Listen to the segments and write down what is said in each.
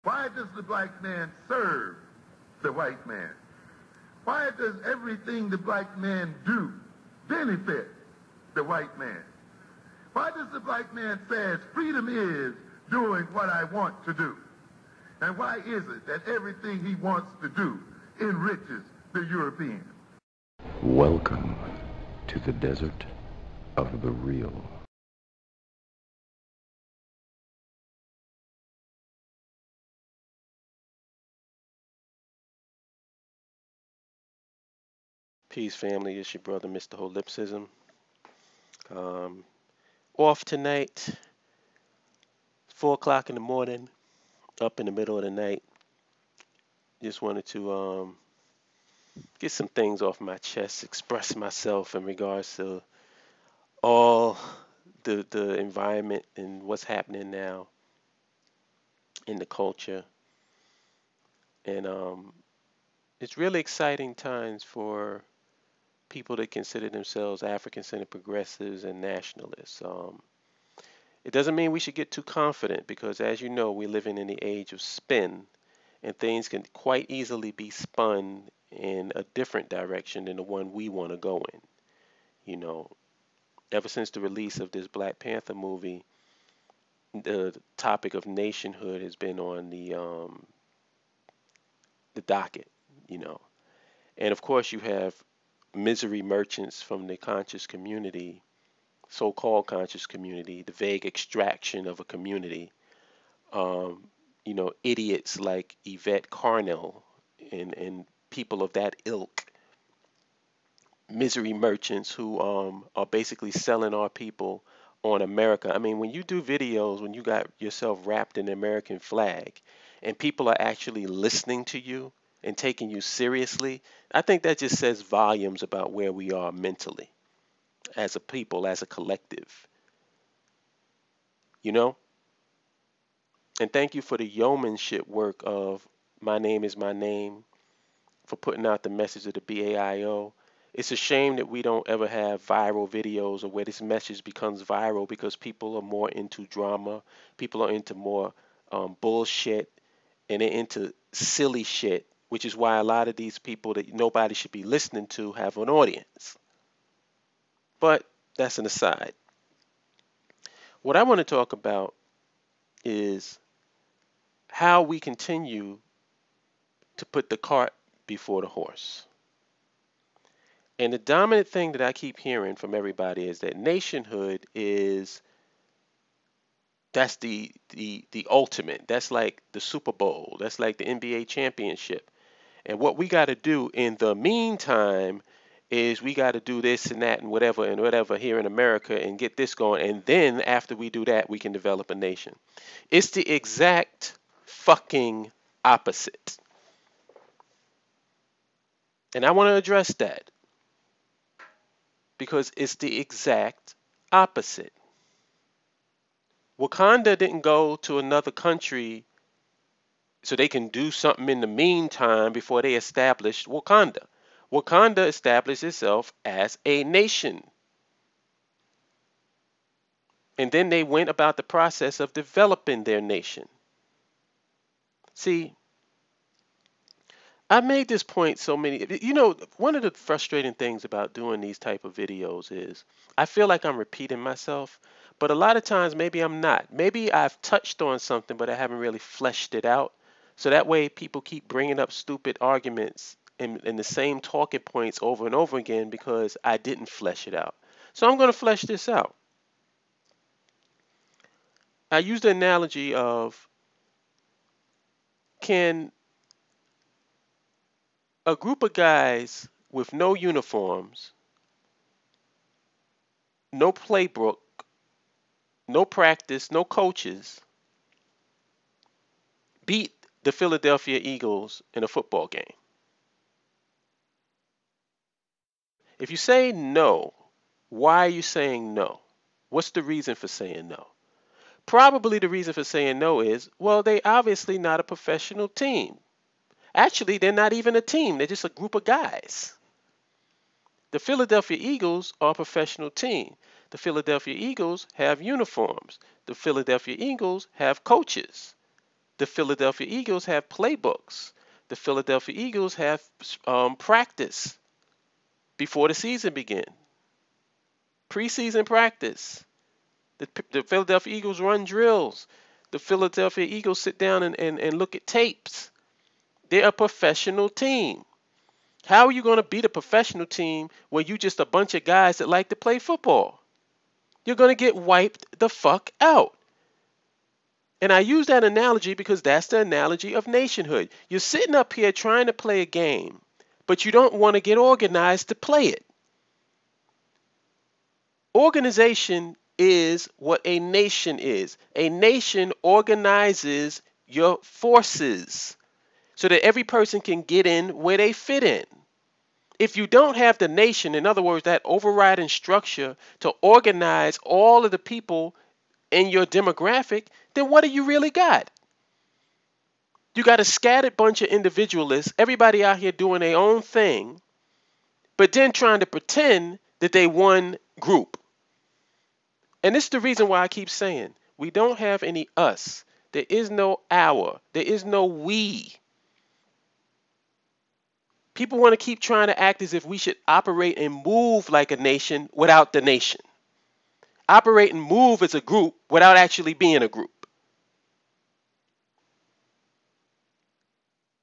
Why does the black man serve the white man? Why does everything the black man do benefit the white man? Why does the black man say freedom is doing what I want to do? And why is it that everything he wants to do enriches the European? Welcome to the desert of the real. Peace, family. It's your brother, Mr. Holipsism. Off tonight, 4 o'clock in the morning, up in the middle of the night. Just wanted to get some things off my chest, express myself in regards to all the environment and what's happening now in the culture. And it's really exciting times for people that consider themselves African-centered progressives and nationalists. It doesn't mean we should get too confident because, as you know, we're living in the age of spin, and things can quite easily be spun in a different direction than the one we want to go in. You know, ever since the release of this Black Panther movie, the topic of nationhood has been on the docket, you know. And of course, you have misery merchants from the conscious community, so-called conscious community, the vague extraction of a community. You know, idiots like Yvette Carnell and people of that ilk, misery merchants who are basically selling our people on America. I mean, when you do videos, when you got yourself wrapped in the American flag and people are actually listening to you and taking you seriously, I think that just says volumes about where we are mentally as a people, as a collective, you know? And thank you for the yeomanship work of My Name is My Name, for putting out the message of the BAIO. It's a shame that we don't ever have viral videos or where this message becomes viral because people are more into drama, people are into more bullshit, and they're into silly shit, which is why a lot of these people that nobody should be listening to have an audience. But that's an aside. What I want to talk about is how we continue to put the cart before the horse. And the dominant thing that I keep hearing from everybody is that nationhood that's the ultimate. That's like the Super Bowl. That's like the NBA championship. And what we got to do in the meantime is we got to do this and that and whatever here in America and get this going. And then after we do that, we can develop a nation. It's the exact fucking opposite. And I want to address that because it's the exact opposite. Wakanda didn't go to another country so they can do something in the meantime before they established Wakanda. Wakanda established itself as a nation. And then they went about the process of developing their nation. See, I made this point so many, you know, one of the frustrating things about doing these type of videos is I feel like I'm repeating myself, but a lot of times maybe I'm not. Maybe I've touched on something, but I haven't really fleshed it out. So that way people keep bringing up stupid arguments and the same talking points over and over again because I didn't flesh it out. So I'm going to flesh this out. I use the analogy of, can a group of guys with no uniforms, no playbook, no practice, no coaches, beat the Philadelphia Eagles in a football game? If you say no, why are you saying no? What's the reason for saying no? Probably the reason for saying no is, well, they obviously not a professional team. Actually, they're not even a team. They're just a group of guys. The Philadelphia Eagles are a professional team. The Philadelphia Eagles have uniforms. The Philadelphia Eagles have coaches. The Philadelphia Eagles have playbooks. The Philadelphia Eagles have practice before the season begins. Preseason practice. The Philadelphia Eagles run drills. The Philadelphia Eagles sit down and look at tapes. They're a professional team. How are you going to beat a professional team when you just a bunch of guys that like to play football? You're going to get wiped the fuck out. And I use that analogy because that's the analogy of nationhood. You're sitting up here trying to play a game, but you don't want to get organized to play it. Organization is what a nation is. A nation organizes your forces so that every person can get in where they fit in. If you don't have the nation, in other words, that overriding structure to organize all of the people in your demographic, then what do you really got? You got a scattered bunch of individualists, everybody out here doing their own thing, but then trying to pretend that they one group. And this is the reason why I keep saying we don't have any us. There is no our. There is no we. People want to keep trying to act as if we should operate and move like a nation without the nation. Operate and move as a group without actually being a group.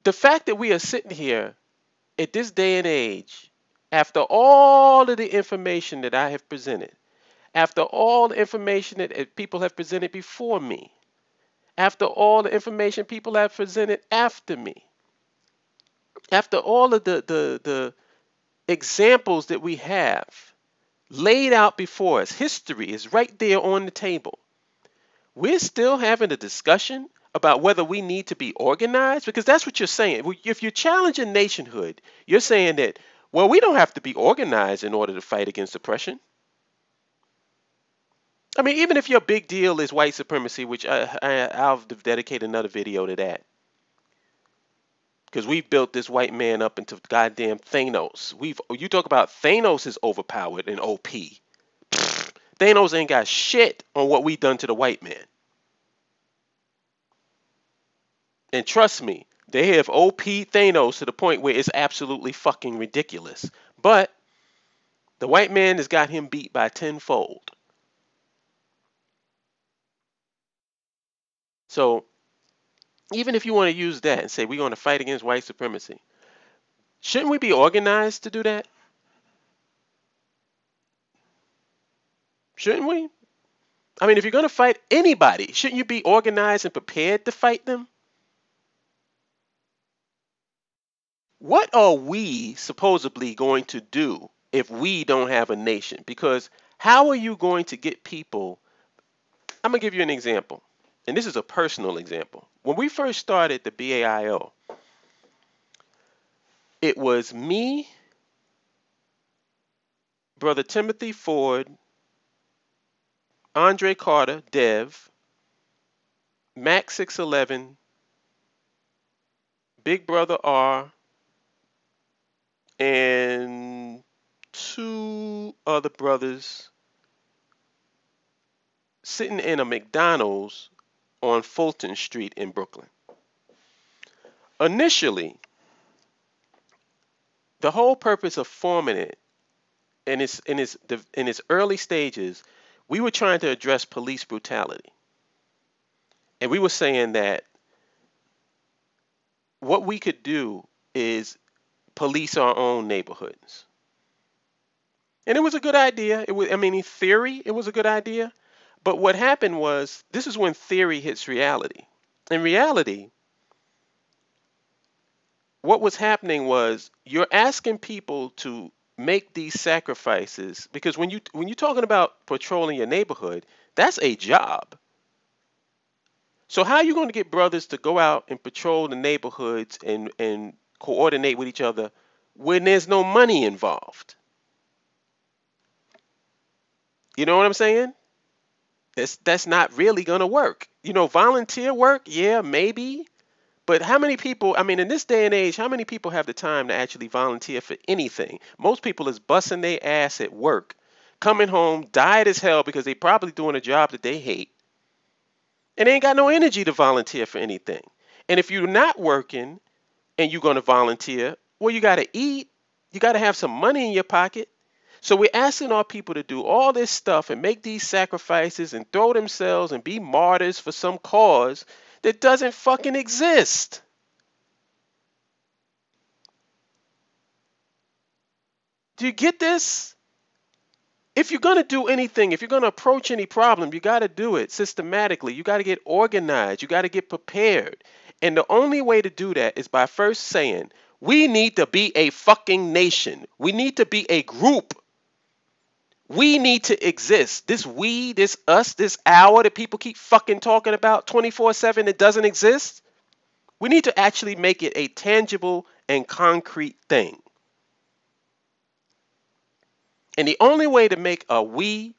The fact that we are sitting here at this day and age, after all of the information that I have presented, after all the information that people have presented before me, after all the information people have presented after me, after all of the examples that we have laid out before us, history is right there on the table. We're still having a discussion about whether we need to be organized, because that's what you're saying. If you're challenging nationhood, you're saying that, well, we don't have to be organized in order to fight against oppression. I mean, even if your big deal is white supremacy, which I'll dedicate another video to that. Because we've built this white man up into goddamn Thanos. You talk about Thanos is overpowered and OP. Thanos ain't got shit on what we've done to the white man. And trust me, they have OP Thanos to the point where it's absolutely fucking ridiculous. But the white man has got him beat by tenfold. So even if you want to use that and say we're going to fight against white supremacy, shouldn't we be organized to do that? Shouldn't we? I mean, if you're going to fight anybody, shouldn't you be organized and prepared to fight them? What are we supposedly going to do if we don't have a nation? Because how are you going to get people? I'm going to give you an example. And this is a personal example. When we first started the BAIO, it was me, Brother Timothy Ford, Andre Carter, Dev, Mac 611, Big Brother R, and two other brothers sitting in a McDonald's on Fulton Street in Brooklyn. Initially, the whole purpose of forming it in its early stages, we were trying to address police brutality. And we were saying that what we could do is police our own neighborhoods. And it was a good idea. In theory, it was a good idea. But what happened was, this is when theory hits reality. In reality, what was happening was you're asking people to make these sacrifices, because when you're talking about patrolling your neighborhood, that's a job. So how are you going to get brothers to go out and patrol the neighborhoods and coordinate with each other when there's no money involved? You know what I'm saying? That's not really going to work. Volunteer work, yeah, maybe. But how many people, in this day and age, how many people have the time to actually volunteer for anything? Most people is busting their ass at work, coming home, died as hell because they probably doing a job that they hate, and they ain't got no energy to volunteer for anything. And if you're not working and you're going to volunteer, well, you got to eat. You got to have some money in your pocket. So we're asking our people to do all this stuff and make these sacrifices and throw themselves and be martyrs for some cause that doesn't fucking exist. Do you get this? If you're going to do anything, if you're going to approach any problem, you got to do it systematically. You got to get organized. You got to get prepared. And the only way to do that is by first saying, we need to be a fucking nation. We need to be a group. We need to exist. This we, this us, this our that people keep fucking talking about 24/7, it doesn't exist. We need to actually make it a tangible and concrete thing. And the only way to make a we,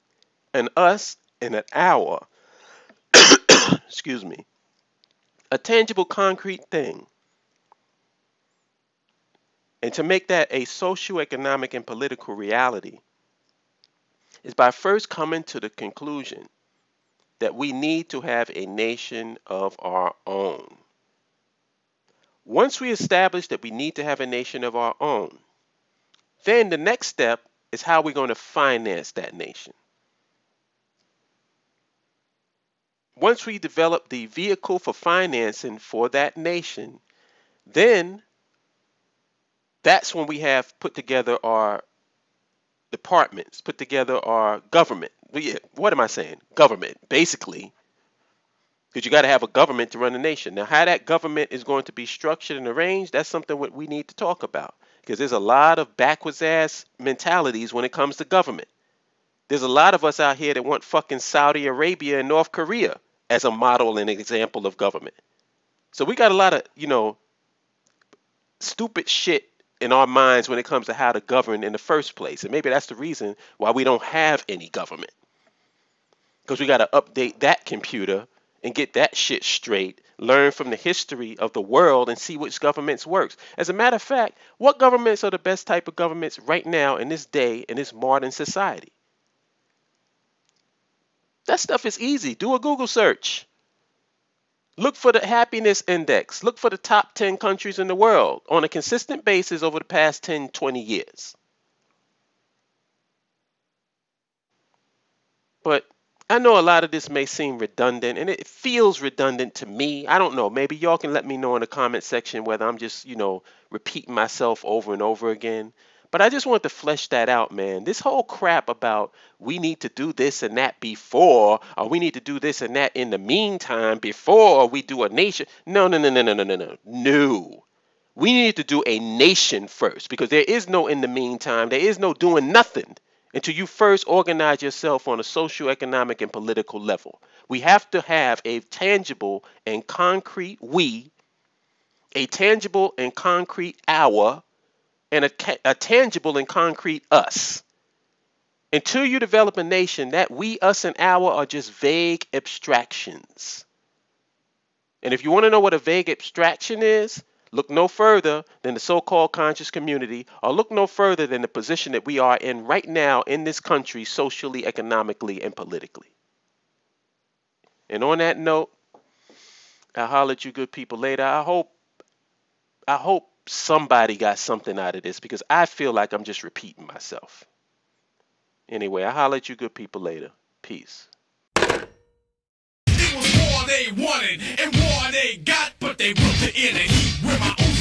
an us, and an our, excuse me, a tangible, concrete thing, and to make that a socioeconomic and political reality, is by first coming to the conclusion that we need to have a nation of our own. Once we establish that we need to have a nation of our own, then the next step is how we're going to finance that nation. Once we develop the vehicle for financing for that nation, then that's when we have put together our departments, put together our government. What am I saying? Government, basically. Because you got to have a government to run the nation. Now, how that government is going to be structured and arranged, that's something we need to talk about. Because there's a lot of backwards ass mentalities when it comes to government. There's a lot of us out here that want fucking Saudi Arabia and North Korea as a model and example of government. So we got a lot of, stupid shit in our minds when it comes to how to govern in the first place. And maybe that's the reason why we don't have any government. Because we got to update that computer and get that shit straight, learn from the history of the world and see which governments works. As a matter of fact, what governments are the best type of governments right now in this day, in this modern society? That stuff is easy. Do a Google search. Look for the happiness index. Look for the top 10 countries in the world on a consistent basis over the past 10, 20 years. But I know a lot of this may seem redundant, and it feels redundant to me. I don't know. Maybe y'all can let me know in the comment section whether I'm just, repeating myself over and over again. But I just want to flesh that out, man. This whole crap about we need to do this and that before, or we need to do this and that in the meantime before we do a nation. No. No. We need to do a nation first, because there is no in the meantime. There is no doing nothing until you first organize yourself on a socioeconomic and political level. We have to have a tangible and concrete we, a tangible and concrete our, and a tangible and concrete us. Until you develop a nation, that we, us, and our are just vague abstractions. And if you want to know what a vague abstraction is, look no further than the so-called conscious community, or look no further than the position that we are in right now in this country, socially, economically, and politically. And on that note, I'll holler at you good people later. I hope somebody got something out of this, because I feel like I'm just repeating myself. Anyway, I'll holler at you good people later. Peace. It was war they wanted and war they got, but they put it in a heat with my own